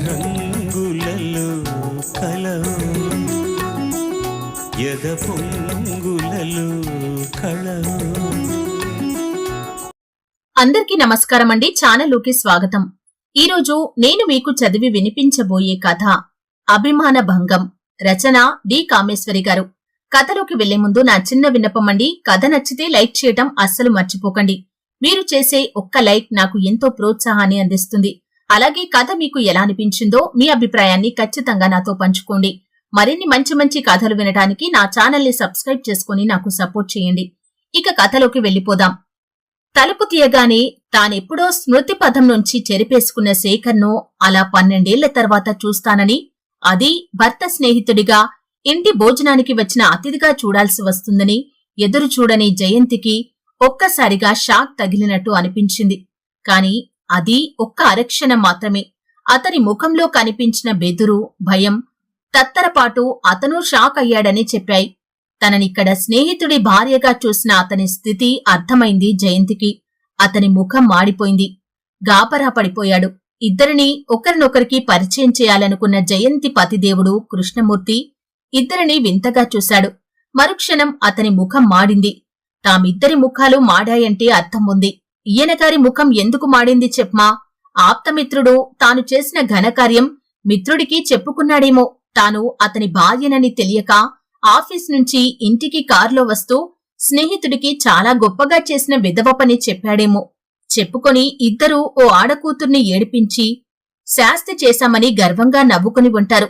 రంగులలో కలవు ఎద పొంగులలో కళవు. అందరికీ నమస్కారం అండి. ఛానల్లోకి స్వాగతం. ఈరోజు నేను మీకు చదివి వినిపించబోయే కథ అభిమాన భంగం. రచన డి కామేశ్వరి గారు. కథలోకి వెళ్లే ముందు నా చిన్న విన్నపం అండి, కథ నచ్చితే లైక్ చేయటం అస్సలు మర్చిపోకండి. మీరు చేసే ఒక్క లైక్ నాకు ఎంతో ప్రోత్సాహాన్ని అందిస్తుంది. అలాగే కథ మీకు ఎలా అనిపించిందో మీ అభిప్రాయాన్ని ఖచ్చితంగా నాతో పంచుకోండి. మరిన్ని మంచి మంచి కథలు వినడానికి నా ఛానల్ ని సబ్స్క్రైబ్ చేసుకుని నాకు సపోర్ట్ చేయండి. ఇక కథలోకి వెళ్లిపోదాం. తలుపు తీయగానే తానెప్పుడో స్మృతి పథం నుంచి చెరిపేసుకున్న శేఖర్ను అలా 12 ఏళ్ల తర్వాత చూస్తానని, అది భర్త స్నేహితుడిగా ఇంటి భోజనానికి వచ్చిన అతిథిగా చూడాల్సి వస్తుందని ఎదురు చూడని జయంతికి ఒక్కసారిగా షాక్ తగిలినట్టు అనిపించింది. కాని అది ఒక్క అరక్షణం మాత్రమే. అతని ముఖంలో కనిపించిన బెదురు, భయం, తత్తరపాటు అతను షాక్ అయ్యాడని చెప్పాయి. తననిక్కడ స్నేహితుడి భార్యగా చూసిన అతని స్థితి అర్థమైంది జయంతికి. అతని ముఖం మాడిపోయింది. గాబరా పడిపోయాడు. ఇద్దరిని ఒకరినొకరికి పరిచయం చేయాలనుకున్న జయంతి పతిదేవుడు కృష్ణమూర్తి ఇద్దరిని వింతగా చూశాడు. మరుక్షణం అతని ముఖం మాడింది. తామిద్దరి ముఖాలు మాడాయంటే అర్థం ఉంది. ఈయనగారి ముఖం ఎందుకు మాడింది చెప్పమా? ఆప్తమిత్రుడు తాను చేసిన ఘనకార్యం మిత్రుడికి చెప్పుకున్నాడేమో. తాను అతని భార్యనని తెలియక ఆఫీస్ నుంచి ఇంటికి కారులో వస్తూ స్నేహితుడికి చాలా గొప్పగా చేసిన విధవ పని చెప్పాడేమో. చెప్పుకొని ఇద్దరూ ఓ ఆడకూతుర్ని ఏడిపించి శాస్తి చేశామని గర్వంగా నవ్వుకుని ఉంటారు.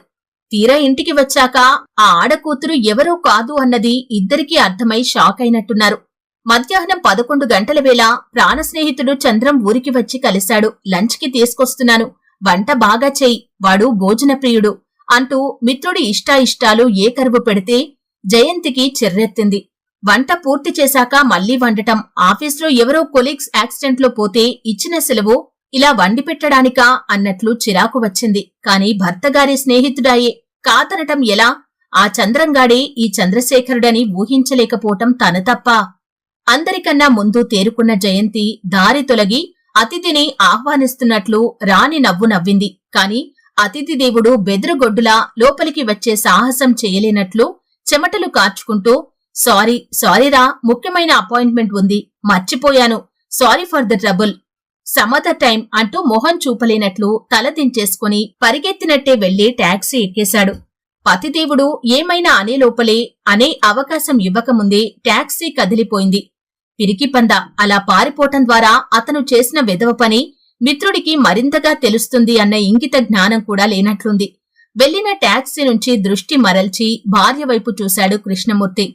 తీరా ఇంటికి వచ్చాక ఆ ఆడకూతురు ఎవరో కాదు అన్నది ఇద్దరికీ అర్థమై షాక్ అయినట్టున్నారు. మధ్యాహ్నం 11 గంటల వేళ ప్రాణ స్నేహితుడు చంద్రం ఊరికి వచ్చి కలిశాడు. లంచ్ కి తీసుకొస్తున్నాను, వంట బాగా చెయ్యి, వాడు భోజన ప్రియుడు అంటూ మిత్రుడి ఇష్టాయిష్టాలు ఏకరువు పెడితే జయంతికి చిర్రెత్తింది. వంట పూర్తి చేశాక మళ్లీ వండటం, ఆఫీస్లో ఎవరో కొలీగ్స్ యాక్సిడెంట్లో పోతే ఇచ్చిన సెలవు ఇలా వండి పెట్టడానికా అన్నట్లు చిరాకు వచ్చింది. కాని భర్తగారి స్నేహితుడాయే కాదనటం ఎలా? ఆ చంద్రంగాడే ఈ చంద్రశేఖరుడని ఊహించలేకపోవటం తన తప్ప. అందరికన్నా ముందు తేరుకున్న జయంతి దారి తొలగి అతిథిని ఆహ్వానిస్తున్నట్లు రాని నవ్వు నవ్వింది. కాని అతిథి దేవుడు బెదురుగొడ్డులా లోపలికి వచ్చే సాహసం చేయలేనట్లు చెమటలు కార్చుకుంటూ, సారీరా, ముఖ్యమైన అపాయింట్మెంట్ ఉంది, మర్చిపోయాను, sorry for the trouble, some other time అంటూ మొహం చూపలేనట్లు తల దించేసుకుని పరిగెత్తినట్టే వెళ్లి టాక్సీ ఎక్కేశాడు. పతిదేవుడు ఏమైనా అనే లోపలే అనే అవకాశం ఇవ్వకముందే టాక్సీ కదిలిపోయింది. పిరికిపంద అలా పారిపోవటం ద్వారా అతను చేసిన వెధవ పని మిత్రుడికి మరింతగా తెలుస్తుంది అన్న ఇంగిత జ్ఞానం కూడా లేనట్లుంది. వెళ్లిన టాక్సీ నుంచి దృష్టి మరల్చి భార్య వైపు చూశాడు కృష్ణమూర్తి.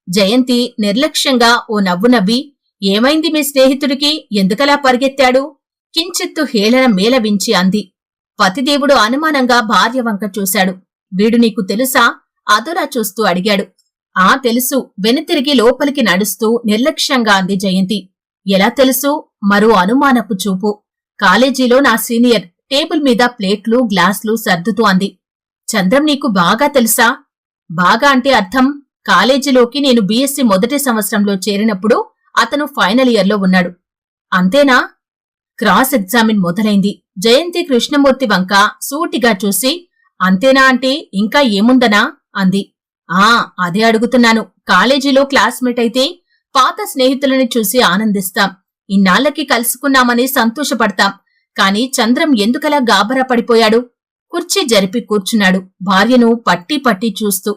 జయంతి నిర్లక్ష్యంగా ఓ నవ్వు నవ్వి, ఏమైంది మీ స్నేహితుడికి, ఎందుకలా పరిగెత్తాడు? కించిత్తు హేళన మేలవించి అంది. పతిదేవుడు అనుమానంగా భార్య వంక చూశాడు. వీడు నీకు తెలుసా? అదోలా చూస్తూ అడిగాడు. ఆ తెలుసు, వెనుతిరిగి లోపలికి నడుస్తూ నిర్లక్ష్యంగా అంది జయంతి. ఎలా తెలుసు? మరో అనుమానపు చూపు. కాలేజీలో నా సీనియర్, టేబుల్ మీద ప్లేట్లు గ్లాసులు సర్దుతూ అంది. చంద్రం నీకు బాగా తెలుసా? బాగా అంటే అర్థం? కాలేజీలోకి నేను బీఎస్సీ మొదటి సంవత్సరంలో చేరినప్పుడు అతను ఫైనల్ ఇయర్లో ఉన్నాడు. అంతేనా? క్రాస్ ఎగ్జామిన్ మొదలైంది. జయంతి కృష్ణమూర్తి వంక సూటిగా చూసి, అంతేనా అంటే ఇంకా ఏముందనా అంది. అదే అడుగుతున్నాను. కాలేజీలో క్లాస్మేట్ అయితే పాత స్నేహితులని చూసి ఆనందిస్తాం, ఇన్నాళ్లకి కలుసుకున్నామని సంతోషపడతాం. కాని చంద్రం ఎందుకలా గాబరా పడిపోయాడు? కుర్చీ జరిపి కూర్చున్నాడు, భార్యను పట్టి పట్టి చూస్తూ.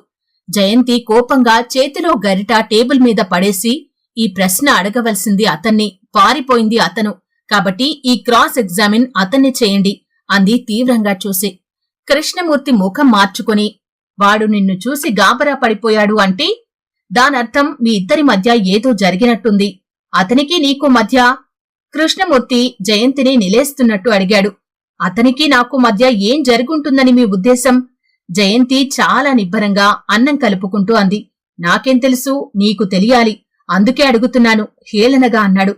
జయంతి కోపంగా చేతిలో గరిట టేబుల్ మీద పడేసి, ఈ ప్రశ్న అడగవలసింది అతన్ని, పారిపోయింది అతను, కాబట్టి ఈ క్రాస్ ఎగ్జామిన్ అతన్ని చేయండి అంది తీవ్రంగా చూసి. కృష్ణమూర్తి ముఖం మార్చుకుని, వాడు నిన్ను చూసి గాబరా పడిపోయాడు అంటే దానర్థం మీ ఇద్దరి మధ్య ఏదో జరిగినట్టుంది. అతనికి నీకు మధ్య? కృష్ణమూర్తి జయంతిని నిలేస్తున్నట్టు అడిగాడు. అతనికి నాకు మధ్య ఏం జరుగుంటుందని మీ ఉద్దేశం? జయంతి చాలా నిబ్బరంగా అన్నం కలుపుకుంటూ అంది. నాకేం తెలుసు, నీకు తెలియాలి, అందుకే అడుగుతున్నాను హేళనగా అన్నాడు.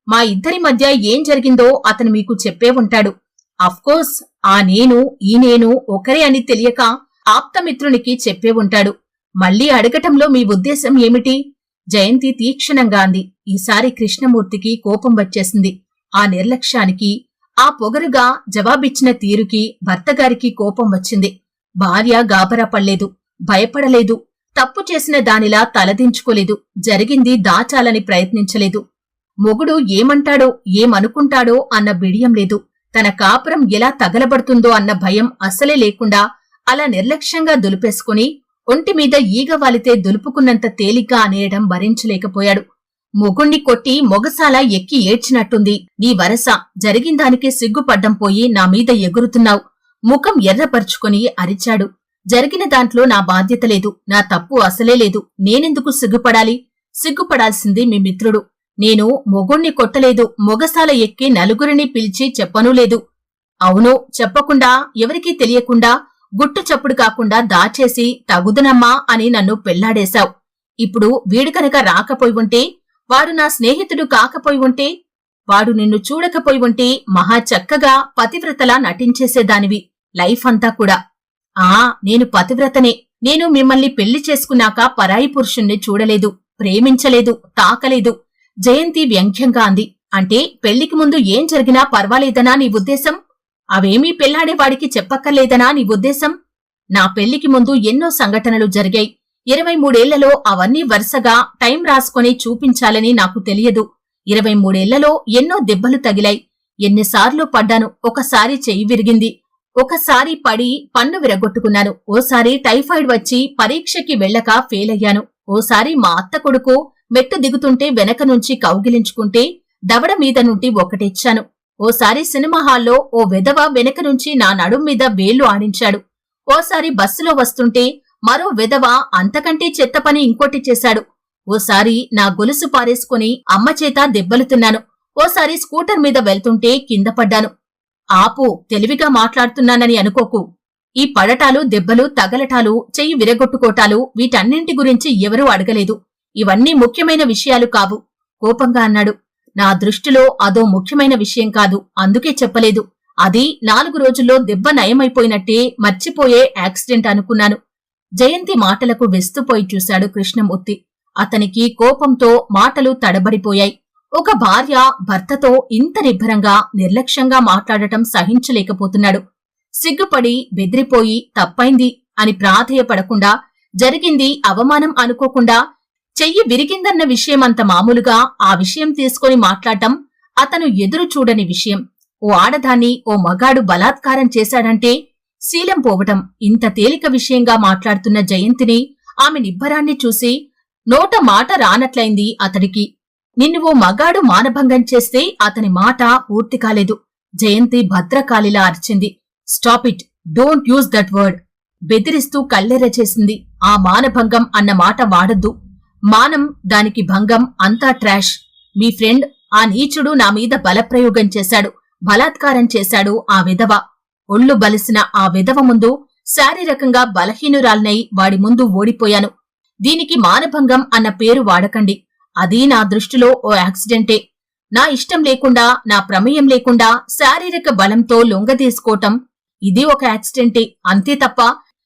మా ఇద్దరి మధ్య ఏం జరిగిందో అతను మీకు చెప్పే ఉంటాడు. అఫ్కోర్స్ ఆ నేను ఈ నేను ఒకరే అని తెలియక ఆప్తమిత్రునికి చెప్పే ఉంటాడు. మళ్లీ అడగటంలో మీ ఉద్దేశం ఏమిటి? జయంతి తీక్షణంగా అంది. ఈసారి కృష్ణమూర్తికి కోపం వచ్చేసింది. ఆ నిర్లక్ష్యానికి, ఆ పొగరుగా జవాబిచ్చిన తీరుకి భర్తగారికి కోపం వచ్చింది. భార్య గాబరా పడలేదు, భయపడలేదు, తప్పు చేసిన దానిలా తలదించుకోలేదు, జరిగింది దాచాలని ప్రయత్నించలేదు. మొగుడు ఏమంటాడో ఏమనుకుంటాడో అన్న బిడియం లేదు, తన కాపురం ఎలా తగలబడుతుందో అన్న భయం అస్సలే లేకుండా అలా నిర్లక్ష్యంగా దులిపేసుకుని ఒంటిమీద ఈగ వాలితే దులుపుకున్నంత తేలిగ్గా అనేయడం భరించలేకపోయాడు. మొగుణ్ణి కొట్టి మొగసాల ఎక్కి ఏడ్చినట్టుంది. నీ వరస, జరిగిందానికి సిగ్గుపడ్డం పోయి నా మీద ఎగురుతున్నావు. ముఖం ఎర్రపరుచుకుని అరిచాడు. జరిగిన దాంట్లో నా బాధ్యత లేదు, నా తప్పు అసలే లేదు. నేనెందుకు సిగ్గుపడాలి? సిగ్గుపడాల్సింది మీ మిత్రుడు. నేను మొగుణ్ణి కొట్టలేదు, మొగసాల ఎక్కి నలుగురిని పిలిచి చెప్పనూ లేదు. అవును, చెప్పకుండా ఎవరికీ తెలియకుండా గుట్టు చప్పుడు కాకుండా దాచేసి తగుదునమ్మా అని నన్ను పెళ్లాడేశావు. ఇప్పుడు వీడు కనుక రాకపోయి ఉంటే, వాడు నా స్నేహితుడు కాకపోయి ఉంటే, వాడు నిన్ను చూడకపోయి ఉంటే మహా చక్కగా పతివ్రతలా నటించేసేదానివి లైఫ్ అంతా కూడా. నేను పతివ్రతనే. నేను మిమ్మల్ని పెళ్లి చేసుకున్నాక పరాయి పురుషుణ్ణి చూడలేదు, ప్రేమించలేదు, తాకలేదు. జయంతి వ్యంగ్యంగా అంది. అంటే పెళ్లికి ముందు ఏం జరిగినా పర్వాలేదనా నీ ఉద్దేశం? అవేమీ పెళ్లాడేవాడికి చెప్పక్కర్లేదనా నీ ఉద్దేశం? నా పెళ్లికి ముందు ఎన్నో సంఘటనలు జరిగాయి. 23 ఏళ్లలో అవన్నీ వరుసగా టైం రాసుకొని చూపించాలని నాకు తెలియదు. 23 ఏళ్లలో ఎన్నో దెబ్బలు తగిలాయి. ఎన్నిసార్లు పడ్డాను. ఒకసారి చెయ్యి విరిగింది, ఒకసారి పడి పన్ను విరగొట్టుకున్నాను, ఓసారి టైఫాయిడ్ వచ్చి పరీక్షకి వెళ్ళక ఫెయిల్ అయ్యాను, ఓసారి మా అత్త కొడుకు మెట్టు దిగుతుంటే వెనక నుంచి కౌగిలించుకుంటే దవడ మీద నుండి ఒకటిచ్చాను, ఓసారి సినిమా హాల్లో ఓ వెధవ వెనక నుంచి నా నడుం మీద వేళ్లు ఆడించాడు, ఓసారి బస్సులో వస్తుంటే మరో వెధవ అంతకంటే చెత్త పని ఇంకోటి చేశాడు, ఓసారి నా గొలుసు పారేసుకుని అమ్మచేత దెబ్బలు తిన్నాను, ఓసారి స్కూటర్ మీద వెళ్తుంటే కింద పడ్డాను. ఆపు, తెలివిగా మాట్లాడుతున్నానని అనుకోకు. ఈ పడటాలు, దెబ్బలు, తగలటాలు, చెయ్యి విరగొట్టుకోటాలు వీటన్నింటి గురించి ఎవరూ అడగలేదు. ఇవన్నీ ముఖ్యమైన విషయాలు కావు, కోపంగా అన్నాడు. నా దృష్టిలో అదో ముఖ్యమైన విషయం కాదు, అందుకే చెప్పలేదు. అది 4 రోజుల్లో దెబ్బ నయమైపోయినట్టే మర్చిపోయే యాక్సిడెంట్ అనుకున్నాను. జయంతి మాటలకు వెస్తుపోయి చూశాడు కృష్ణమూర్తి. అతనికి కోపంతో మాటలు తడబడిపోయాయి. ఒక భార్య భర్తతో ఇంత నిబ్బరంగా నిర్లక్ష్యంగా మాట్లాడటం సహించలేకపోతున్నాడు. సిగ్గుపడి బెదిరిపోయి తప్పైంది అని ప్రాధేయపడకుండా, జరిగింది అవమానం అనుకోకుండా, చెయ్యి విరిగిందన్న విషయమంత మామూలుగా ఆ విషయం తీసుకొని మాట్లాడటం అతను ఎదురు చూడని విషయం. ఓ ఆడదాన్ని ఓ మగాడు బలాత్కారం చేశాడంటే శీలం పోవటం ఇంత తేలిక విషయంగా మాట్లాడుతున్న జయంతిని, ఆమె నిబ్బరాన్ని చూసి నోట మాట రానట్లయింది అతడికి. నిన్ను ఓ మగాడు మానభంగం చేస్తే అతని మాట పూర్తి కాలేదు. జయంతి భద్రకాళిలా అరిచింది. Stop it, don't use that word. బెదిరిస్తూ కళ్ళెర్ర చేసింది. ఆ మానభంగం అన్న మాట వాడొద్దు. మానం, దానికి భంగం అంతా ట్రాష్. మీ ఫ్రెండ్ ఆ నీచుడు నా మీద బలప్రయోగం చేశాడు, బలాత్కారం చేశాడు. ఆ విధవ, ఒళ్ళు బలిసిన ఆ విధవ ముందు శారీరకంగా బలహీనురాల్నై వాడి ముందు ఓడిపోయాను. దీనికి మానభంగం అన్న పేరు వాడకండి. అది నా దృష్టిలో ఓ యాక్సిడెంటే. నా ఇష్టం లేకుండా, నా ప్రమేయం లేకుండా శారీరక బలంతో లొంగదీసుకోవటం ఇది ఒక యాక్సిడెంటే, అంతే తప్ప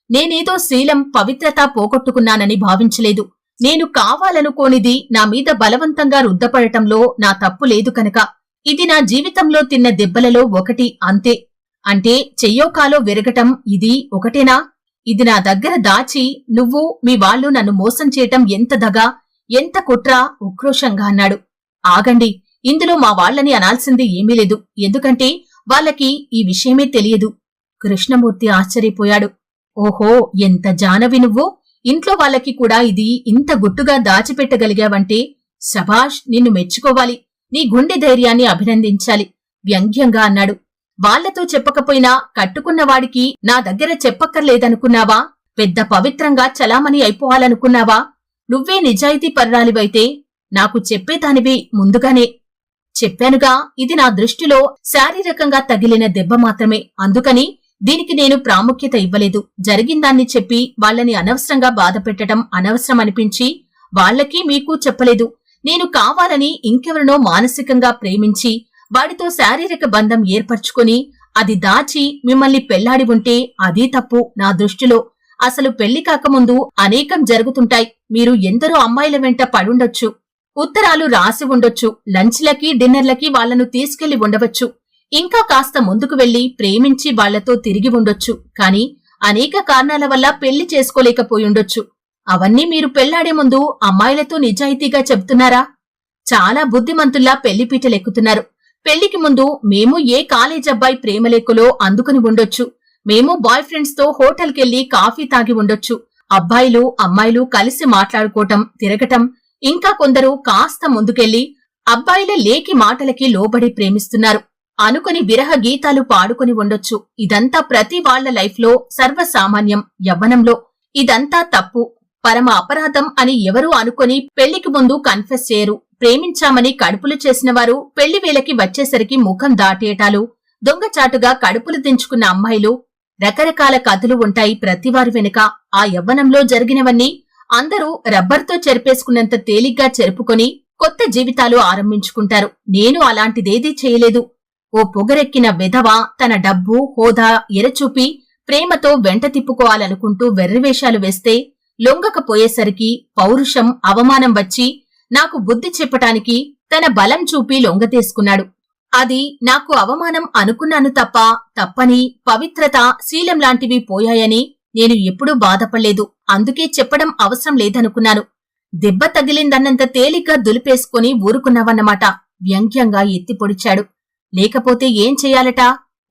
నేనేదో శీలం, పవిత్రత పోగొట్టుకున్నానని భావించలేదు. నేను కావాలనుకోనిది నా మీద బలవంతంగా రుద్దపడటంలో నా తప్పు లేదు కనుక. ఇది నా జీవితంలో తిన్న దెబ్బలలో ఒకటి, అంతే. అంటే చెయ్యో కాలో విరగటం ఇది ఒకటేనా? ఇది నా దగ్గర దాచి నువ్వు, మీ వాళ్ళు నన్ను మోసం చేయటం ఎంత దగా, ఎంత కుట్ర, ఉక్రోషంగా అన్నాడు. ఆగండి, ఇందులో మా వాళ్లని అనాల్సింది ఏమీ లేదు, ఎందుకంటే వాళ్ళకి ఈ విషయమే తెలియదు. కృష్ణమూర్తి ఆశ్చర్యపోయాడు. ఓహో, ఎంత జానవి నువ్వు! ఇంట్లో వాళ్ళకి కూడా ఇది ఇంత గుట్టుగా దాచిపెట్టగలిగావంటే శభాష్, నిన్ను మెచ్చుకోవాలి, నీ గుండె ధైర్యాన్ని అభినందించాలి, వ్యంగ్యంగా అన్నాడు. వాళ్లతో చెప్పకపోయినా కట్టుకున్నవాడికి నా దగ్గర చెప్పక్కర్లేదనుకున్నావా? పెద్ద పవిత్రంగా చలామణి అయిపోవాలనుకున్నావా? నువ్వే నిజాయితీ పర్రాలివైతే నాకు చెప్పేదానివి ముందుగానే. చెప్పానుగా, ఇది నా దృష్టిలో శారీరకంగా తగిలిన దెబ్బ మాత్రమే, అందుకని దీనికి నేను ప్రాముఖ్యత ఇవ్వలేదు. జరిగిందాన్ని చెప్పి వాళ్ళని అనవసరంగా బాధపెట్టడం అనవసరమనిపించి వాళ్లకి మీకు చెప్పలేదు. నేను కావాలని ఇంకెవరినో మానసికంగా ప్రేమించి వాడితో శారీరక బంధం ఏర్పరచుకుని అది దాచి మిమ్మల్ని పెళ్లాడి ఉంటే అదీ తప్పు నా దృష్టిలో. అసలు పెళ్లి కాకముందు అనేకం జరుగుతుంటాయి. మీరు ఎందరో అమ్మాయిల వెంట పడుండొచ్చు, ఉత్తరాలు రాసి ఉండొచ్చు, లంచ్లకి డిన్నర్లకి వాళ్లను తీసుకెళ్లి ఉండవచ్చు. ఇంకా కాస్త ముందుకు వెళ్లి ప్రేమించి వాళ్లతో తిరిగి ఉండొచ్చు, కాని అనేక కారణాల వల్ల పెళ్లి చేసుకోలేకపోయుండొచ్చు. అవన్నీ మీరు పెళ్లాడే ముందు అమ్మాయిలతో నిజాయితీగా చెప్తున్నారా? చాలా బుద్ధిమంతుల్లా పెళ్లిపీటలెక్కుతున్నారు. పెళ్లికి ముందు మేము ఏ కాలేజ్ అబ్బాయి ప్రేమలేఖలో అందుకుని ఉండొచ్చు, మేము బాయ్ ఫ్రెండ్స్ తో హోటల్కెళ్లి కాఫీ తాగి ఉండొచ్చు. అబ్బాయిలు అమ్మాయిలు కలిసి మాట్లాడుకోవటం, తిరగటం, ఇంకా కొందరు కాస్త ముందుకెళ్లి అబ్బాయిల లేకి మాటలకి లోబడి ప్రేమిస్తున్నారు అనుకుని విరహ గీతాలు పాడుకొని ఉండొచ్చు. ఇదంతా ప్రతి వాళ్ల లైఫ్ లో సర్వసామాన్యం. యవ్వనంలో ఇదంతా తప్పు, పరమ అపరాధం అని ఎవరూ అనుకొని పెళ్లికి ముందు కన్ఫెస్ చేయరు. ప్రేమించామని కడుపులు చేసిన వారు పెళ్లి వేళకి వచ్చేసరికి ముఖం దాటేయటాలు, దొంగచాటుగా కడుపులు దించుకున్న అమ్మాయిలు, రకరకాల కథలు ఉంటాయి ప్రతివారి వెనుక. ఆ యవ్వనంలో జరిగినవన్నీ అందరూ రబ్బర్తో చెరిపేసుకున్నంత తేలిగ్గా చెరుపుకొని కొత్త జీవితాలు ఆరంభించుకుంటారు. నేను అలాంటిదేదీ చేయలేదు. ఓ పొగరెక్కిన విధవ తన డబ్బు, హోదా ఎరచూపి ప్రేమతో వెంట తిప్పుకోవాలనుకుంటూ వెర్రివేషాలు వేస్తే లొంగకపోయేసరికి పౌరుషం, అవమానం వచ్చి నాకు బుద్ధి చెప్పటానికి తన బలం చూపి లొంగతీసుకున్నాడు. అది నాకు అవమానం అనుకున్నాను తప్ప, తప్పని, పవిత్రత, శీలం లాంటివి పోయాయని నేను ఎప్పుడూ బాధపడలేదు. అందుకే చెప్పడం అవసరం లేదనుకున్నాను. దెబ్బ తగిలిందన్నంత తేలిగ్గా దులిపేసుకుని ఊరుకున్నావన్నమాట. వ్యంగ్యంగా ఎత్తి పొడిచాడు. లేకపోతే ఏం చెయ్యాలట?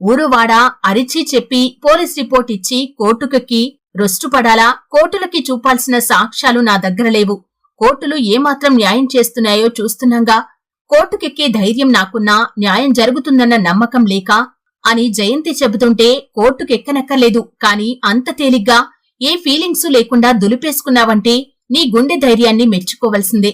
ఊరువాడా అరిచి చెప్పి పోలీస్ రిపోర్ట్ ఇచ్చి కోర్టుకెక్కి రొస్టుపడాలా? కోర్టులకి చూపాల్సిన సాక్ష్యాలు నా దగ్గర లేవు. కోర్టులు ఏమాత్రం న్యాయం చేస్తున్నాయో చూస్తున్నాంగా. కోర్టుకెక్కే ధైర్యం నాకున్నా, న్యాయం జరుగుతుందన్న నమ్మకం లేక అని జయంతి చెబుతుంటే కోర్టుకెక్కనక్కర్లేదు. కాని అంత తేలిగ్గా ఏ ఫీలింగ్సు లేకుండా దులిపేసుకున్నావంటే నీ గుండె ధైర్యాన్ని మెచ్చుకోవలసిందే.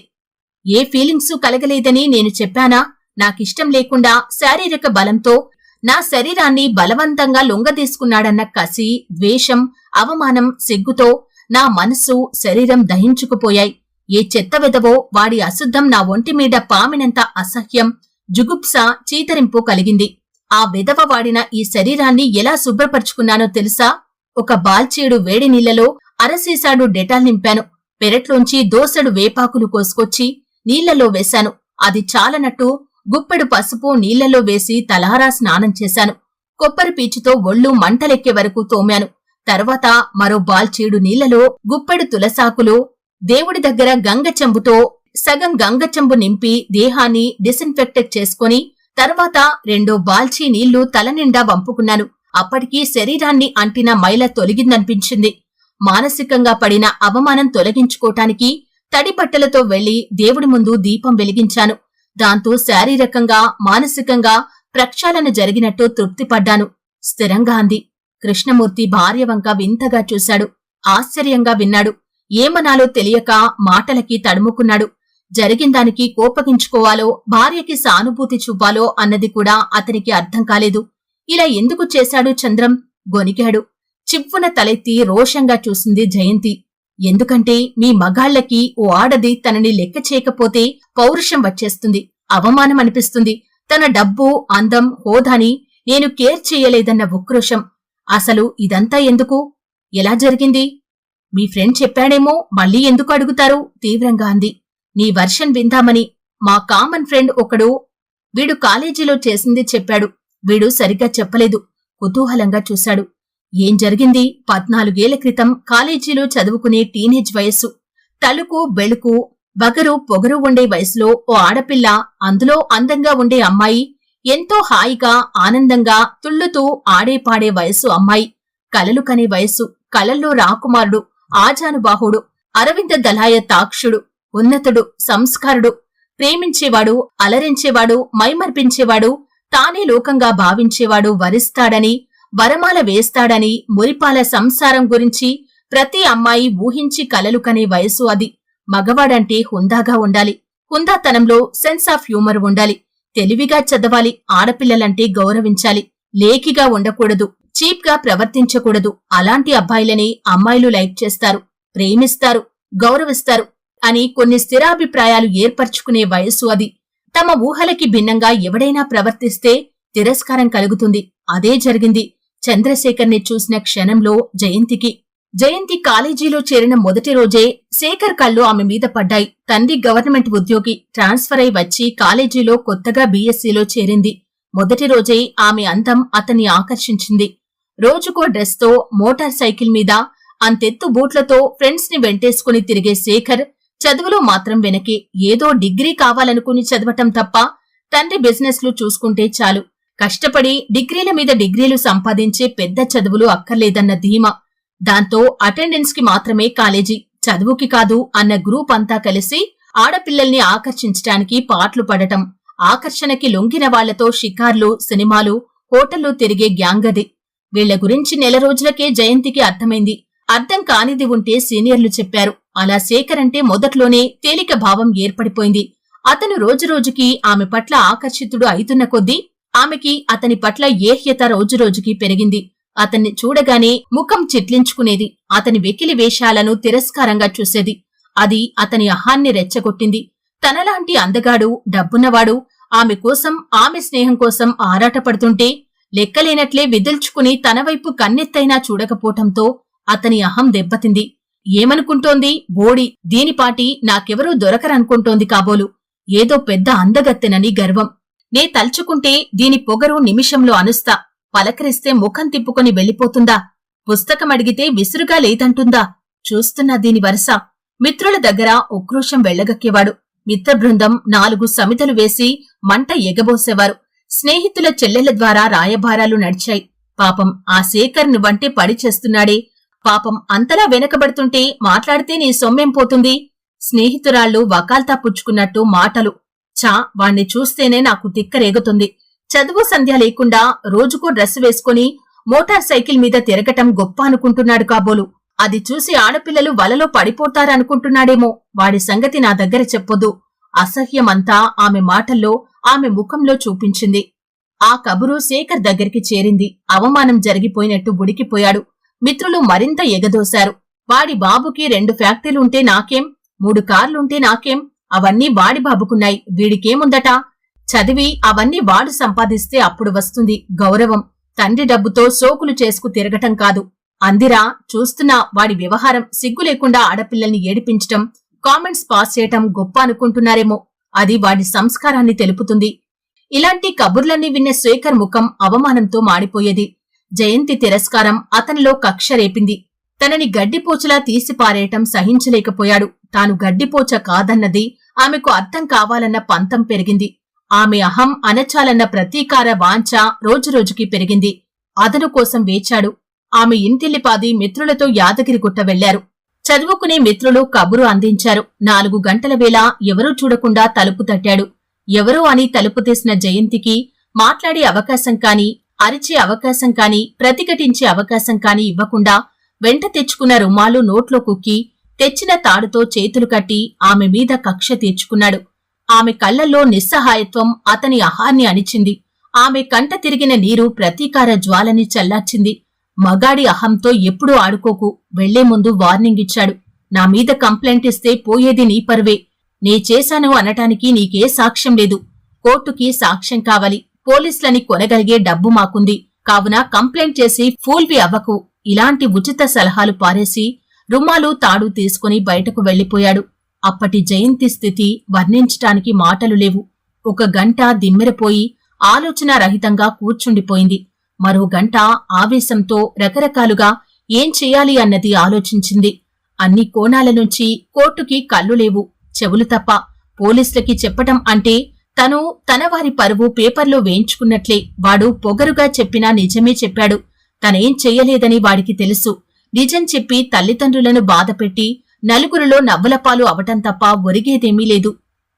ఏ ఫీలింగ్సు కలగలేదని నేను చెప్పానా? నాకిష్టం లేకుండా శారీరక బలంతో నా శరీరాన్ని బలవంతంగా లొంగదీసుకున్నాడన్న కసి, ద్వేషం, అవమానం, సిగ్గుతో నా మనస్సు, శరీరం దహించుకుపోయాయి. ఏ చెత్త వెదవో వాడి అశుద్ధం నా ఒంటిమీద పామినంత అసహ్యం, జుగుప్స, చీతరింపు కలిగింది. ఆ వెదవ వాడిన ఈ శరీరాన్ని ఎలా శుభ్రపరుచుకున్నానో తెలుసా? ఒక బాల్చీడు వేడి నీళ్లలో అరసీసాడు డెటాల్ నింపాను. పెరట్లోంచి దోసెడు వేపాకులు కోసుకొచ్చి నీళ్లలో వేశాను. అది చాలనట్టు గుప్పెడు పసుపు నీళ్లలో వేసి తలారా స్నానం చేశాను. కొబ్బరి పీచుతో ఒళ్ళు మంటలెక్కే వరకు తోమాను. తర్వాత మరో బాల్చీడు నీళ్లలో గుప్పెడు తులసాకులు, దేవుడి దగ్గర గంగ చెంబుతో సగం గంగ చెంబు నింపి దేహాన్ని డిసిన్ఫెక్టెడ్ చేసుకుని తర్వాత రెండో బాల్చీ నీళ్లు తలనిండా వంపుకున్నాను. అప్పటికీ శరీరాన్ని అంటిన మైల తొలగిందనిపించింది. మానసికంగా పడిన అవమానం తొలగించుకోటానికి తడి బట్టలతో వెళ్లి దేవుడి ముందు దీపం వెలిగించాను. దాంతో శారీరకంగా, మానసికంగా ప్రక్షాళన జరిగినట్టు తృప్తిపడ్డాను. స్థిరంగా అంది. కృష్ణమూర్తి భార్య వంక వింతగా చూశాడు. ఆశ్చర్యంగా విన్నాడు. ఏమనాలో తెలియక మాటలకి తడుముకున్నాడు. జరిగిందానికి కోపగించుకోవాలో, భార్యకి సానుభూతి చూపాలో అన్నది కూడా అతనికి అర్థం కాలేదు. ఇలా ఎందుకు చేశాడు చంద్రం? గొనిగాడు. చివ్వున తలెత్తి రోషంగా చూసింది జయంతి. ఎందుకంటే మీ మగాళ్లకి ఓ ఆడది తనని లెక్క చేయకపోతే పౌరుషం వచ్చేస్తుంది, అవమానం అనిపిస్తుంది. తన డబ్బు, అందం, హోదాని నేను కేర్ చెయ్యలేదన్న ఉక్రోషం. అసలు ఇదంతా ఎందుకు? ఎలా జరిగింది? మీ ఫ్రెండ్ చెప్పాడేమో, మళ్ళీ ఎందుకు అడుగుతారు? తీవ్రంగా అంది. నీ వర్షన్ విందామని. మా కామన్ ఫ్రెండ్ ఒకడు వీడు కాలేజీలో చేసింది చెప్పాడు. వీడు సరిగ్గా చెప్పలేదు. కుతూహలంగా చూశాడు. ఏం జరిగింది? 14 ఏళ్ల క్రితం కాలేజీలో చదువుకునే టీనేజ్ వయస్సు. తలుకు, బెళుకు, బగరు, పొగరు ఉండే వయసులో ఓ ఆడపిల్ల, అందులో అందంగా ఉండే అమ్మాయి, ఎంతో హాయిగా, ఆనందంగా తుళ్ళుతూ ఆడేపాడే వయస్సు అమ్మాయి. కలలు కనే వయస్సు. కలల్లో రాకుమారుడు, ఆజానుబాహుడు, అరవింద దళాయ తాక్షుడు, ఉన్నతుడు, సంస్కారుడు, ప్రేమించేవాడు, అలరించేవాడు, మైమర్పించేవాడు, తానే లోకంగా భావించేవాడు వరిస్తాడని, వరమాల వేస్తాడని, మురిపాల సంసారం గురించి ప్రతి అమ్మాయి ఊహించి కలలు కనే వయసు అది. మగవాడంటే హుందాగా ఉండాలి. హుందాతనంలో సెన్స్ ఆఫ్ హ్యూమర్ ఉండాలి. తెలివిగా చదవాలి. ఆడపిల్లలంటే గౌరవించాలి. లేకిగా ఉండకూడదు. చీప్ గా ప్రవర్తించకూడదు. అలాంటి అబ్బాయిలని అమ్మాయిలు లైక్ చేస్తారు, ప్రేమిస్తారు, గౌరవిస్తారు అని కొన్ని స్థిరాభిప్రాయాలు ఏర్పరచుకునే వయస్సు అది. తమ ఊహలకి భిన్నంగా ఎవడైనా ప్రవర్తిస్తే తిరస్కారం కలుగుతుంది. అదే జరిగింది చంద్రశేఖర్ని చూసిన క్షణంలో జయంతికి. జయంతి కాలేజీలో చేరిన మొదటి రోజే శేఖర్ కళ్ళు ఆమె మీద పడ్డాయి. తండ్రి గవర్నమెంట్ ఉద్యోగి, ట్రాన్స్ఫర్ అయి వచ్చి కాలేజీలో కొత్తగా బీఎస్సీలో చేరింది. మొదటి రోజే ఆమె అందం అతన్ని ఆకర్షించింది. రోజుకో డ్రెస్తో మోటార్ సైకిల్ మీద అంతెత్తు బూట్లతో ఫ్రెండ్స్ ని వెంటేసుకుని తిరిగే శేఖర్ చదువులో మాత్రం వెనకే. ఏదో డిగ్రీ కావాలనుకుని చదవటం తప్ప తండ్రి బిజినెస్లు చూసుకుంటే చాలు, కష్టపడి డిగ్రీల మీద డిగ్రీలు సంపాదించే పెద్ద చదువులు అక్కర్లేదన్న ధీమా. దాంతో అటెండెన్స్ కి మాత్రమే కాలేజీ, చదువుకి కాదు అన్న గ్రూప్ అంతా కలిసి ఆడపిల్లల్ని ఆకర్షించటానికి పాట్లు పడటం. ఆకర్షణకి లొంగిన వాళ్లతో షికార్లు, సినిమాలు, హోటళ్లు తిరిగే గ్యాంగ్ అది. వీళ్ల గురించి నెల రోజులకే జయంతికి అర్థమైంది. అర్థం కానిది ఉంటే సీనియర్లు చెప్పారు. అలా శేఖర్ అంటే మొదట్లోనే తేలిక భావం ఏర్పడిపోయింది. అతను రోజురోజుకి ఆమె పట్ల ఆకర్షితుడు అయితున్న కొద్దీ ఆమెకి అతని పట్ల ఏహ్యత రోజురోజుకి పెరిగింది. అతన్ని చూడగానే ముఖం చిట్లించుకునేది. అతని వెకిలి వేషాలను తిరస్కారంగా చూసేది. అది అతని అహాన్ని రెచ్చగొట్టింది. తనలాంటి అందగాడు, డబ్బున్నవాడు ఆమె కోసం, ఆమె స్నేహం కోసం ఆరాటపడుతుంటే లెక్కలేనట్లే విదిల్చుకుని తనవైపు కన్నెత్తైనా చూడకపోవటంతో అతని అహం దెబ్బతింది. ఏమనుకుంటోంది బోడి, దీనిపాటి నాకెవరూ దొరకరనుకుంటోంది కాబోలు. ఏదో పెద్ద అందగత్తెనని గర్వం. నే తలుచుకుంటే దీని పొగరు నిమిషంలో అనుస్తా. పలకరిస్తే ముఖం తిప్పుకొని వెళ్ళిపోతుందా? పుస్తకం అడిగితే విసురుగా లేదంటుందా? చూస్తున్నా దీని వరస. మిత్రుల దగ్గర ఉక్రోషం వెళ్లగక్కేవాడు. మిత్రబృందం 4 సమితలు వేసి మంట ఎగబోసేవారు. స్నేహితుల చెల్లెల ద్వారా రాయబారాలు నడిచాయి. పాపం ఆ శేఖర్ నువ్వంటే పడి చేస్తున్నాడే. పాపం అంతలా వెనకబడుతుంటే మాట్లాడితే నీ సొమ్మేం పోతుంది? స్నేహితురాళ్లు వకాల్తా పుచ్చుకున్నట్టు మాటలు. చా, వాణ్ణి చూస్తేనే నాకు తిక్కరేగుతుంది. చదువు సంధ్య లేకుండా రోజుకో డ్రెస్ వేసుకుని మోటార్ సైకిల్ మీద తిరగటం గొప్ప అనుకుంటున్నాడు కాబోలు. అది చూసి ఆడపిల్లలు వలలో పడిపోతారనుకుంటున్నాడేమో. వాడి సంగతి నా దగ్గర చెప్పొద్దు. అసహ్యమంతా ఆమె మాటల్లో, ఆమె ముఖంలో చూపించింది. ఆ కబురు శేఖర్ దగ్గరికి చేరింది. అవమానం జరిగిపోయినట్టు ఉడికిపోయాడు. మిత్రులు మరింత ఎగదోశారు. వాడి బాబుకి 2 ఫ్యాక్టరీలుంటే నాకేం, 3 కార్లుంటే నాకేం, అవన్నీ వాడి బాబుకున్నాయి, వీడికేముందట? చదివి అవన్నీ వాడు సంపాదిస్తే అప్పుడు వస్తుంది గౌరవం. తండ్రి డబ్బుతో సోకులు చేసుకు తిరగటం కాదు. అందిరా, చూస్తున్నా వాడి వ్యవహారం. సిగ్గు లేకుండా ఆడపిల్లల్ని ఏడిపించటం, కామెంట్స్ పాస్ చేయటం గొప్ప అనుకుంటున్నారేమో. అది వాడి సంస్కారాన్ని తెలుపుతుంది. ఇలాంటి కబుర్లన్నీ విన్న శేఖర్ ముఖం అవమానంతో మాడిపోయేది. జయంతి తిరస్కారం అతనిలో కక్ష రేపింది. తనని గడ్డిపోచలా తీసిపారేయటం సహించలేకపోయాడు. తాను గడ్డిపోచ కాదన్నది ఆమెకు అర్థం కావాలన్న పంతం పెరిగింది. ఆమె అహం అణచాలన్న ప్రతీకార వాంఛ రోజురోజుకి పెరిగింది. అదను కోసం వేచాడు. ఆమె ఇంటిల్లిపాది మిత్రులతో యాదగిరిగుట్ట వెళ్లారు. చదువుకునే మిత్రులు కబురు అందించారు. 4 గంటల వేళ ఎవరూ చూడకుండా తలుపు తట్టాడు. ఎవరో అని తలుపు తీసిన జయంతికి మాట్లాడే అవకాశం కాని, అరిచే అవకాశం కాని, ప్రతిఘటించే అవకాశం కాని ఇవ్వకుండా వెంట తెచ్చుకున్న రుమాలు నోట్లో కుక్కి తెచ్చిన తాడుతో చేతులు కట్టి ఆమె మీద కక్ష తీర్చుకున్నాడు. ఆమె కళ్లల్లో నిస్సహాయత్వం అతని అహాన్ని అణిచింది. ఆమె కంట తిరిగిన నీరు ప్రతీకార జ్వాలని చల్లార్చింది. మగాడి అహంతో ఎప్పుడూ ఆడుకోకు. వెళ్లే ముందు వార్నింగ్ ఇచ్చాడు. నా మీద కంప్లైంట్ ఇస్తే పోయేది నీ పరువే. నే చేశాను అనటానికి నీకే సాక్ష్యం లేదు. కోర్టుకి సాక్ష్యం కావాలి. పోలీసులని కొనగలిగే డబ్బు మాకుంది. కావున కంప్లైంట్ చేసి ఫూల్వి అవ్వకు. ఇలాంటి ఉచిత సలహాలు పారేసి రుమాలు తాడు తీసుకుని బయటకు వెళ్లిపోయాడు. అప్పటి జయంతి స్థితి వర్ణించటానికి మాటలు లేవు. 1 గంట దిమ్మెరపోయి ఆలోచనారహితంగా కూర్చుండిపోయింది. మరో గంట ఆవేశంతో రకరకాలుగా ఏం చెయ్యాలి అన్నది ఆలోచించింది. అన్ని కోణాల నుంచి కోర్టుకి కళ్ళు లేవు, చెవులు తప్ప. పోలీసులకి చెప్పటం అంటే తను తన వారి పరువు పేపర్లో వేయించుకున్నట్లే. వాడు పొగరుగా చెప్పినా నిజమే చెప్పాడు. తనేం చెయ్యలేదని వాడికి తెలుసు. నిజం చెప్పి తల్లిదండ్రులను బాధపెట్టి నలుగురిలో నవ్వులపాలు అవటం తప్ప ఒరిగేదేమీ లేదు.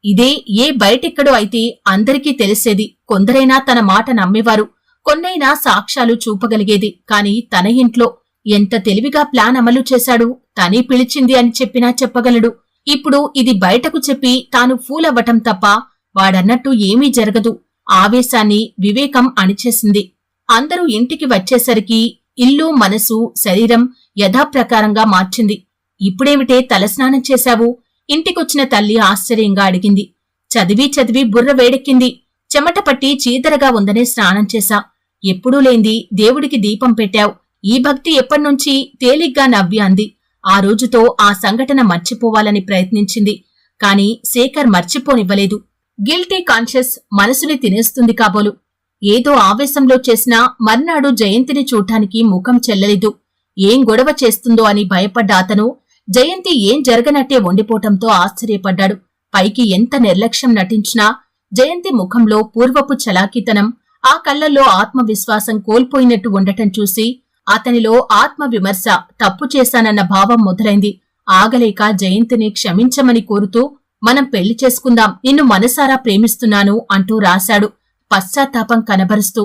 ఇదే ఏ బయటెక్కడో అయితే అందరికీ తెలిసేది. కొందరైనా తన మాట నమ్మేవారు, కొన్నైనా సాక్ష్యాలు చూపగలిగేది. కాని తన ఇంట్లో ఎంత తెలివిగా ప్లాన్ అమలు చేశాడు. తనే పిలిచింది అని చెప్పినా చెప్పగలడు. ఇప్పుడు ఇది బయటకు చెప్పి తాను ఫూలవ్వటం తప్ప వాడన్నట్టు ఏమీ జరగదు. ఆవేశాన్ని వివేకం అణిచేసింది. అందరూ ఇంటికి వచ్చేసరికి ఇల్లు, మనసు, శరీరం యథాప్రకారంగా మార్చింది. ఇప్పుడేమిటే తలస్నానం చేశావు? ఇంటికొచ్చిన తల్లి ఆశ్చర్యంగా అడిగింది. చదివి బుర్ర వేడెక్కింది. చెమట పట్టి చీదరగా ఉందనే స్నానం చేశా. ఎప్పుడూ లేంది దేవుడికి దీపం పెట్టావు. ఈ భక్తి ఎప్పటినుంచి? తేలిగ్గా నవ్వి అంది. ఆ రోజుతో ఆ సంఘటన మర్చిపోవాలని ప్రయత్నించింది. కాని శేఖర్ మర్చిపోనివ్వలేదు. గిల్టీ కాన్షియస్ మనసుని తినేస్తుంది కాబోలు. ఏదో ఆవేశంలో చేసినా మర్నాడు జయంతిని చూడ్డానికి ముఖం చెల్లలేదు. ఏం గొడవ చేస్తుందో అని భయపడ్డ అతను జయంతి ఏం జరగనట్టే వండిపోవటంతో ఆశ్చర్యపడ్డాడు. పైకి ఎంత నిర్లక్ష్యం నటించినా జయంతి ముఖంలో పూర్వపు చలాకీతనం, ఆ కళ్లల్లో ఆత్మవిశ్వాసం కోల్పోయినట్టు ఉండటం చూసి అతనిలో ఆత్మవిమర్శ, తప్పు చేశానన్న భావం మొదలైంది. ఆగలేక జయంతిని క్షమించమని కోరుతూ, మనం పెళ్లి చేసుకుందాం, నిన్ను మనసారా ప్రేమిస్తున్నాను అంటూ రాశాడు పశ్చాత్తాపం కనబరుస్తూ.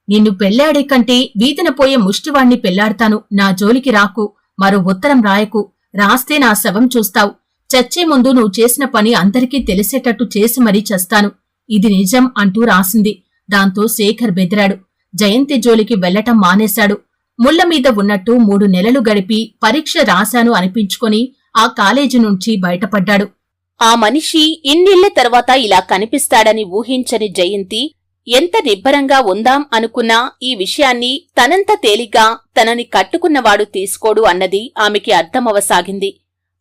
నిన్ను పెళ్లాడే కంటే వీధిన పోయే ముష్టివాణ్ణి పెళ్లాడతాను, నా జోలికి రాకు, మరో ఉత్తరం రాయకు, రాస్తే నా శవం చూస్తావు, చచ్చే ముందు నువ్వు చేసిన పని అందరికీ తెలిసేటట్టు చేసి మరీ చస్తాను, ఇది నిజం అంటూ రాసింది. దాంతో శేఖర్ బెదిరాడు. జయంతి జోలికి వెళ్లటం మానేశాడు. ముళ్లమీద ఉన్నట్టు 3 నెలలు గడిపి పరీక్ష రాశాను అనిపించుకొని ఆ కాలేజీ నుంచి బయటపడ్డాడు. ఆ మనిషి ఇన్నేళ్ల తర్వాత ఇలా కనిపిస్తాడని ఊహించని జయంతి ఎంత నిబ్బరంగా ఉందాం అనుకున్నా ఈ విషయాన్ని తనంత తేలిగ్గా తనని కట్టుకున్నవాడు తీసుకోడు అన్నది ఆమెకి అర్థమవసాగింది.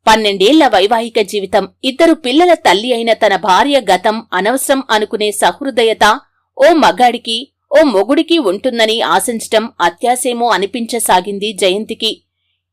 12 ఏళ్ల వైవాహిక జీవితం, 2 పిల్లల తల్లి అయిన తన భార్య గతం అనవసరం అనుకునే సహృదయత ఓ మగాడికి, ఓ మొగుడికి ఉంటుందని ఆశించటం అత్యాశేమో అనిపించసాగింది జయంతికి.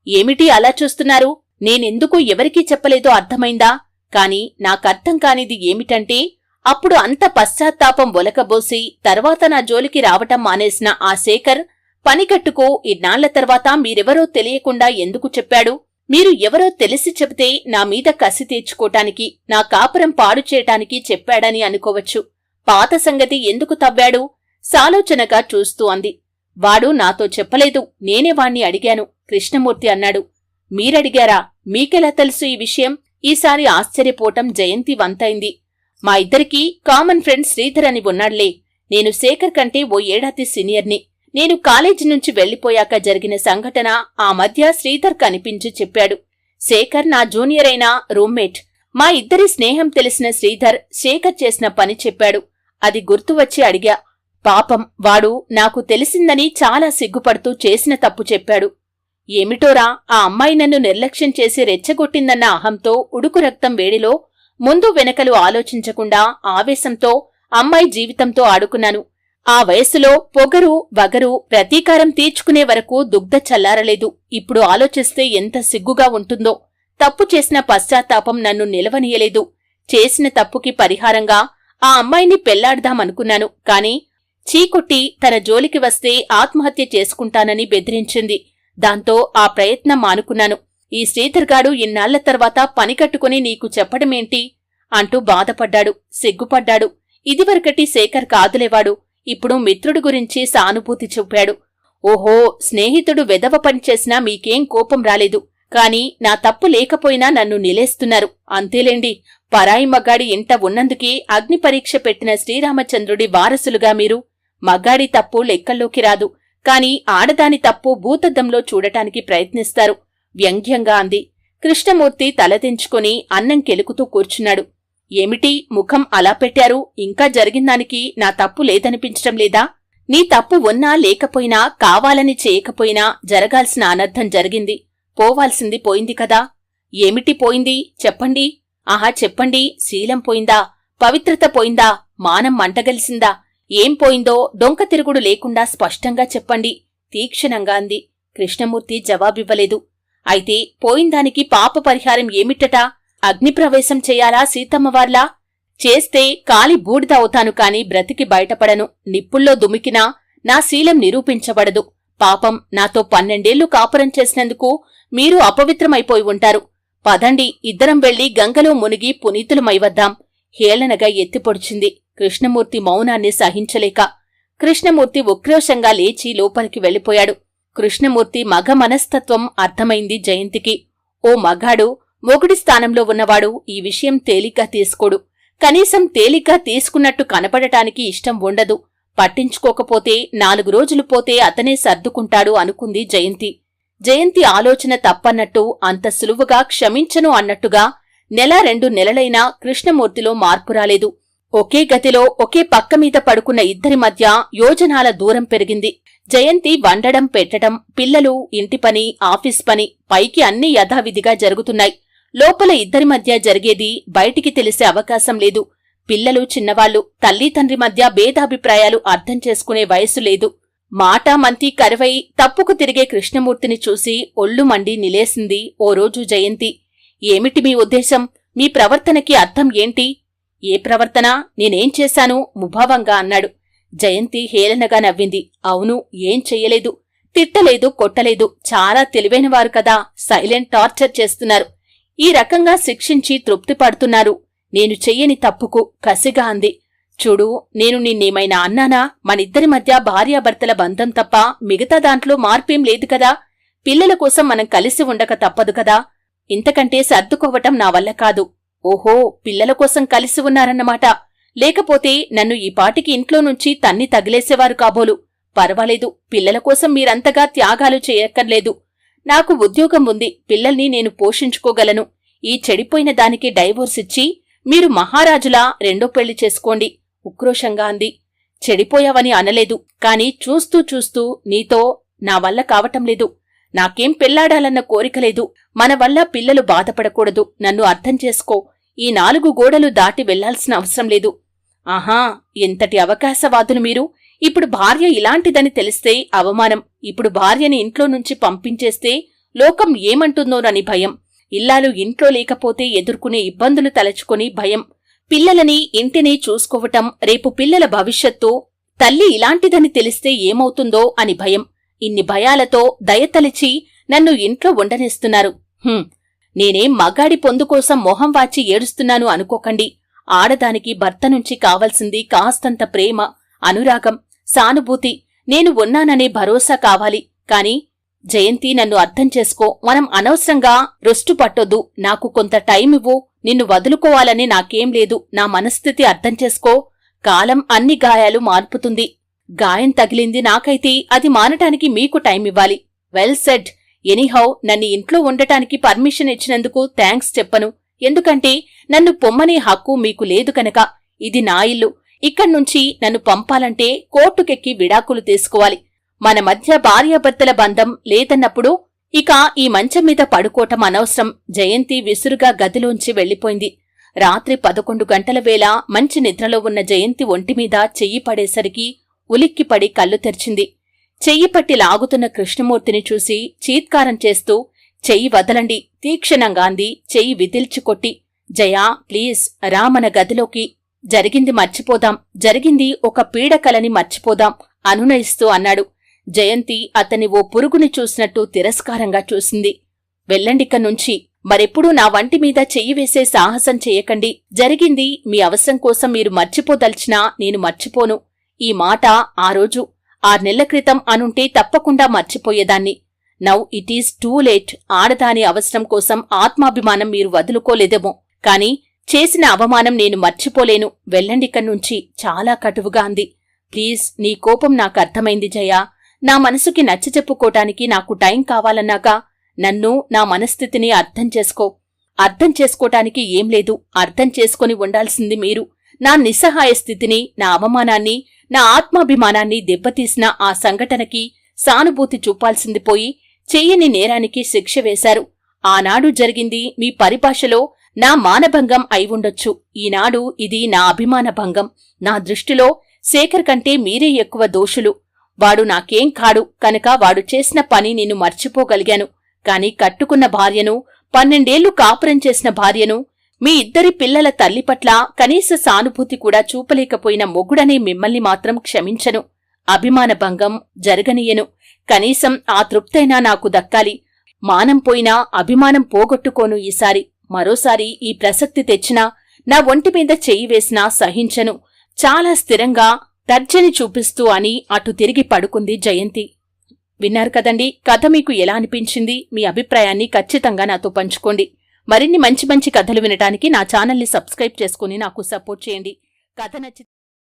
ఏమిటి అలా చూస్తున్నారు? నేనెందుకు ఎవరికీ చెప్పలేదో అర్థమైందా? కాని నాకర్థం కానిది ఏమిటంటే, అప్పుడు అంత పశ్చాత్తాపం ఒలకబోసి తర్వాత నా జోలికి రావటం మానేసిన ఆ శేఖర్ పనిగట్టుకు ఇన్నాళ్ల తర్వాత మీరెవరో తెలియకుండా ఎందుకు చెప్పాడు? మీరు ఎవరో తెలిసి చెబితే నా మీద కసి తీర్చుకోటానికి, నా కాపురం పాడు చేయటానికి చెప్పాడని అనుకోవచ్చు. పాత సంగతి ఎందుకు తవ్వాడు? సాలోచనగా చూస్తూ అంది. వాడు నాతో చెప్పలేదు, నేనే వాణ్ణి అడిగాను, కృష్ణమూర్తి అన్నాడు. మీరడిగారా? మీకెలా తెలుసు ఈ విషయం? ఈసారి ఆశ్చర్యపోవటం జయంతి వంతైంది. మా ఇద్దరికీ కామన్ ఫ్రెండ్ శ్రీధర్ అని ఉన్నాడ్లే. నేను శేఖర్ కంటే ఓ ఏడాది సీనియర్ని. నేను కాలేజీ నుంచి వెళ్లిపోయాక జరిగిన సంఘటన ఆ మధ్య శ్రీధర్ కనిపించి చెప్పాడు. శేఖర్ నా జూనియర్ అయిన రూమ్మేట్. మా ఇద్దరి స్నేహం తెలిసిన శ్రీధర్ శేఖర్ చేసిన పని చెప్పాడు. అది గుర్తువచ్చి అడిగా. పాపం వాడు నాకు తెలిసిందని చాలా సిగ్గుపడుతూ చేసిన తప్పు చెప్పాడు. ఏమిటోరా, ఆ అమ్మాయి నన్ను నిర్లక్ష్యం చేసి రెచ్చగొట్టిందన్న అహంతో, ఉడుకు రక్తం వేడిలో ముందు వెనకలు ఆలోచించకుండా ఆవేశంతో అమ్మాయి జీవితంతో ఆడుకున్నాను. ఆ వయస్సులో పొగరు, వగరు, ప్రతీకారం తీర్చుకునే వరకు దుగ్ధ చల్లారలేదు. ఇప్పుడు ఆలోచిస్తే ఎంత సిగ్గుగా ఉంటుందో. తప్పు చేసిన పశ్చాత్తాపం నన్ను నిలవనీయలేదు. చేసిన తప్పుకి పరిహారంగా ఆ అమ్మాయిని పెళ్లాడదామనుకున్నాను. కాని చీకొట్టి తన జోలికి వస్తే ఆత్మహత్య చేసుకుంటానని బెదిరించింది. దాంతో ఆ ప్రయత్నం మానుకున్నాను. ఈ శ్రీధర్గాడు ఇన్నాళ్ల తర్వాత పనికట్టుకుని నీకు చెప్పడమేంటి అంటూ బాధపడ్డాడు, సిగ్గుపడ్డాడు. ఇదివరకటి శేఖర్ కాదులేవాడు. ఇప్పుడు మిత్రుడి గురించి సానుభూతి చూపాడు. ఓహో, స్నేహితుడు వెధవ పనిచేసినా మీకేం కోపం రాలేదు. కాని నా తప్పు లేకపోయినా నన్ను నిలేస్తున్నారు. అంతేలేండి, పరాయి మగాడి ఇంట ఉన్నందుకే అగ్ని పరీక్ష పెట్టిన శ్రీరామచంద్రుడి వారసులుగా మీరు. మగాడి తప్పు లెక్కల్లోకి రాదు, కాని ఆడదాని తప్పు భూతద్దంలో చూడటానికి ప్రయత్నిస్తారు వ్యంగ్యంగా అంది. కృష్ణమూర్తి తలదించుకుని అన్నం కెలుకుతూ కూర్చున్నాడు. ఏమిటి ముఖం అలా పెట్టారు? ఇంకా జరిగిందానికి నా తప్పు లేదనిపించటం లేదా? నీ తప్పు ఉన్నా లేకపోయినా, కావాలని చేయకపోయినా జరగాల్సిన అనర్థం జరిగింది. పోవాల్సింది పోయింది కదా. ఏమిటి పోయింది చెప్పండి. ఆహా చెప్పండి. శీలం పోయిందా? పవిత్రత పోయిందా? మానం మంటగలిసిందా? ఏం పోయిందో డొంక తిరుగుడు లేకుండా స్పష్టంగా చెప్పండి తీక్షణంగా అంది. కృష్ణమూర్తి జవాబివ్వలేదు. అయితే పోయిందానికి పాప పరిహారం ఏమిటట? అగ్నిప్రవేశం చెయ్యాలా సీతమ్మవార్లా? చేస్తే కాలి బూడిద అవుతాను కాని బ్రతికి బయటపడను. నిప్పుల్లో దుమికినా నా శీలం నిరూపించబడదు. పాపం, నాతో 12 ఏళ్లు కాపురం చేసినందుకు మీరు అపవిత్రమైపోయి ఉంటారు. పదండి, ఇద్దరం వెళ్లి గంగలో మునిగి పునీతులమైవద్దాం హేళనగా ఎత్తిపొడిచింది. కృష్ణమూర్తి మౌనాన్ని సహించలేక కృష్ణమూర్తి ఉక్రోషంగా లేచి లోపలికి వెళ్లిపోయాడు. కృష్ణమూర్తి మగ మనస్తత్వం అర్థమైంది జయంతికి. ఓ మగాడు, మొగుడి స్థానంలో ఉన్నవాడు ఈ విషయం తేలిగ్గా తీసుకోడు. కనీసం తేలిగ్గా తీసుకున్నట్టు కనపడటానికి ఇష్టం ఉండదు. పట్టించుకోకపోతే 4 రోజులు పోతే అతనే సర్దుకుంటాడు అనుకుంది జయంతి. జయంతి ఆలోచన తప్పన్నట్టు, అంత సులువుగా క్షమించను అన్నట్టుగా 1-2 నెలలైనా కృష్ణమూర్తిలో మార్పు రాలేదు. ఒకే గతిలో ఒకే పక్కమీద పడుకున్న ఇద్దరి మధ్య యోజనాల దూరం పెరిగింది. జయంతి వండడం, పెట్టడం, పిల్లలు, ఇంటి పని, ఆఫీస్ పని, పైకి అన్నీ యథావిధిగా జరుగుతున్నాయి. లోపల ఇద్దరి మధ్య జరిగేది బయటికి తెలిసే అవకాశం లేదు. పిల్లలు చిన్నవాళ్లు, తల్లి తండ్రి మధ్య భేదాభిప్రాయాలు అర్థం చేసుకునే వయసు లేదు. మాటా మంతి కరువై తప్పుకు తిరిగే కృష్ణమూర్తిని చూసి ఒళ్ళు మండి నిలేసింది ఓ రోజు జయంతి. ఏమిటి మీ ఉద్దేశం? మీ ప్రవర్తనకి అర్థం ఏంటి? ఏ ప్రవర్తన? నేనేం చేశాను? ముభావంగా అన్నాడు. జయంతి హేళనగా నవ్వింది. అవును, ఏం చెయ్యలేదు. తిట్టలేదు, కొట్టలేదు. చాలా తెలివైనవారు కదా, సైలెంట్ టార్చర్ చేస్తున్నారు. ఈ రకంగా శిక్షించి తృప్తి పడుతున్నారు. నేను చెయ్యని తప్పుకు కసిగా అంది. చూడు, నేను నిన్నేమైనా అన్నానా? మనిద్దరి మధ్య భార్యాభర్తల బంధం తప్ప మిగతా దాంట్లో మార్పేం లేదు కదా. పిల్లల కోసం మనం కలిసి ఉండక తప్పదు కదా. ఇంతకంటే సర్దుకోవటం నా వల్ల కాదు. ఓహో, పిల్లల కోసం కలిసి ఉన్నారన్నమాట. లేకపోతే నన్ను ఈ పాటికి ఇంట్లో నుంచి తన్ని తగిలేసేవారు కాబోలు. పర్వాలేదు, పిల్లల కోసం మీరంతగా త్యాగాలు చేయక్కర్లేదు. నాకు ఉద్యోగం ఉంది, పిల్లల్ని నేను పోషించుకోగలను. ఈ చెడిపోయిన దానికి డైవోర్స్ ఇచ్చి మీరు మహారాజులా రెండో పెళ్లి చేసుకోండి, ఉక్రోషంగా అంది. చెడిపోయావని అనలేదు, కాని చూస్తూ చూస్తూ నీతో నా వల్ల కావటం లేదు. నాకేం పెళ్లాడాలన్న కోరికలేదు. మన వల్ల పిల్లలు బాధపడకూడదు. నన్ను అర్థం చేసుకో. ఈ 4 గోడలు దాటి వెళ్లాల్సిన అవసరం లేదు. ఆహా, ఎంతటి అవకాశవాదులు మీరు. ఇప్పుడు భార్య ఇలాంటిదని తెలిస్తే అవమానం. ఇప్పుడు భార్యని ఇంట్లో నుంచి పంపించేస్తే లోకం ఏమంటుందోనని భయం. ఇల్లాలు ఇంట్లో లేకపోతే ఎదుర్కొనే ఇబ్బందులు తలచుకొని భయం. పిల్లలని, ఇంటిని చూసుకోవటం, రేపు పిల్లల భవిష్యత్తు. తల్లి ఇలాంటిదని తెలిస్తే ఏమవుతుందో అని భయం. ఇన్ని భయాలతో దయతలిచి నన్ను ఇంట్లో ఉండనిస్తున్నారు. నేనేం మగాడి పొందుకోసం మొహం వాచి ఏడుస్తున్నాను అనుకోకండి. ఆడదానికి భర్త నుంచి కావలసింది కాస్తంత ప్రేమ, అనురాగం, సానుభూతి. నేను ఉన్నాననే భరోసా కావాలి. కాని జయంతి, నన్ను అర్థం చేసుకో. మనం అనవసరంగా రొస్టు పట్టొద్దు. నాకు కొంత టైమివ్వు. నిన్ను వదులుకోవాలని నాకేం లేదు. నా మనస్థితి అర్థం చేసుకో. కాలం అన్ని గాయాలు మార్పుతుంది. గాయం తగిలింది నాకైతే అది మానటానికి మీకు టైమివ్వాలి. Well said. ఎనీహౌ, నన్ను ఇంట్లో ఉండటానికి పర్మిషన్ ఇచ్చినందుకు థ్యాంక్స్ చెప్పను. ఎందుకంటే నన్ను పొమ్మనే హక్కు మీకు లేదు కనుక. ఇది నా ఇల్లు. ఇక్కడ్నుంచి నన్ను పంపాలంటే కోర్టుకెక్కి విడాకులు తీసుకోవాలి. మన మధ్య భార్యాభర్తల బంధం లేదన్నప్పుడు ఇక ఈ మంచం మీద పడుకోవటం అనవసరం. జయంతి విసురుగా గదిలోంచి వెళ్లిపోయింది. రాత్రి 11 గంటల వేళ మంచి నిద్రలో ఉన్న జయంతి ఒంటిమీద చెయ్యి పడేసరికి ఉలిక్కిపడి కళ్ళు తెరిచింది. చెయ్యి పట్టి లాగుతున్న కృష్ణమూర్తిని చూసి చీత్కారం చేస్తూ, చెయ్యి వదలండి, తీక్షణంగా అంది చెయ్యి విదిల్చుకొట్టి. జయా, ప్లీజ్ రా, మన గదిలోకి. జరిగింది మర్చిపోదాం. జరిగింది ఒక పీడకలని మర్చిపోదాం అనునయిస్తూ అన్నాడు. జయంతి అతన్ని ఓ పురుగుని చూసినట్టు తిరస్కారంగా చూసింది. వెళ్ళండిక్కనుంచి. మరెప్పుడూ నా వంటి మీద చెయ్యి వేసే సాహసం చెయ్యకండి. జరిగింది మీ అవసరం కోసం మీరు మర్చిపోదల్చినా నేను మర్చిపోను. ఈ మాట ఆ రోజు 6 నెలల క్రితం అనుంటే తప్పకుండా మర్చిపోయేదాన్ని. Now it is too late. ఆడదాని అవసరం కోసం ఆత్మాభిమానం మీరు వదులుకోలేదేమో, కాని చేసిన అవమానం నేను మర్చిపోలేను. వెళ్ళండిక్కనుంచి, చాలా కటువుగా అంది. ప్లీజ్, నీ కోపం నాకర్థమైంది జయా. నా మనసుకి నచ్చచెప్పుకోటానికి నాకు టైం కావాలన్నాక నన్ను, నా మనస్థితిని అర్థం చేసుకో. అర్థం చేసుకోటానికి ఏం లేదు. అర్థం చేసుకొని ఉండాల్సింది మీరు. నా నిస్సహాయ స్థితిని, నా అవమానాన్ని, నా ఆత్మాభిమానాన్ని దెబ్బతీసిన ఆ సంఘటనకి సానుభూతి చూపాల్సింది పోయి చెయ్యని నేరానికి శిక్ష వేశారు. ఆనాడు జరిగింది మీ పరిభాషలో నా మానభంగం అయి ఉండొచ్చు. ఈనాడు ఇది నా అభిమాన భంగం. నా దృష్టిలో శేఖర్ కంటే మీరే ఎక్కువ దోషులు. వాడు నాకేం కాడు కనుక వాడు చేసిన పని నేను మర్చిపోగలిగాను. కాని కట్టుకున్న భార్యను, 12 ఏళ్లు కాపురం చేసిన భార్యను, మీ ఇద్దరి పిల్లల తల్లి పట్ల కనీస సానుభూతి కూడా చూపలేకపోయిన మొగుడనే మిమ్మల్ని మాత్రం క్షమించను. అభిమాన భంగం జరగనీయను. కనీసం ఆ తృప్తైనా నాకు దక్కాలి. మానం పోయినా అభిమానం పోగొట్టుకోను. ఈసారి మరోసారి ఈ ప్రసక్తి తెచ్చినా, నా ఒంటి మీద చెయ్యి వేసినా సహించను. చాలా స్థిరంగా తర్జని చూపిస్తూ అని అటు తిరిగి పడుకుంది జయంతి. విన్నారు కదండి, కథ మీకు ఎలా అనిపించింది? మీ అభిప్రాయాన్ని ఖచ్చితంగా నాతో పంచుకోండి. మరిన్ని మంచి మంచి కథలు వినటానికి నా ఛానల్ని సబ్స్క్రైబ్ చేసుకుని నాకు సపోర్ట్ చేయండి. కథ నచ్చి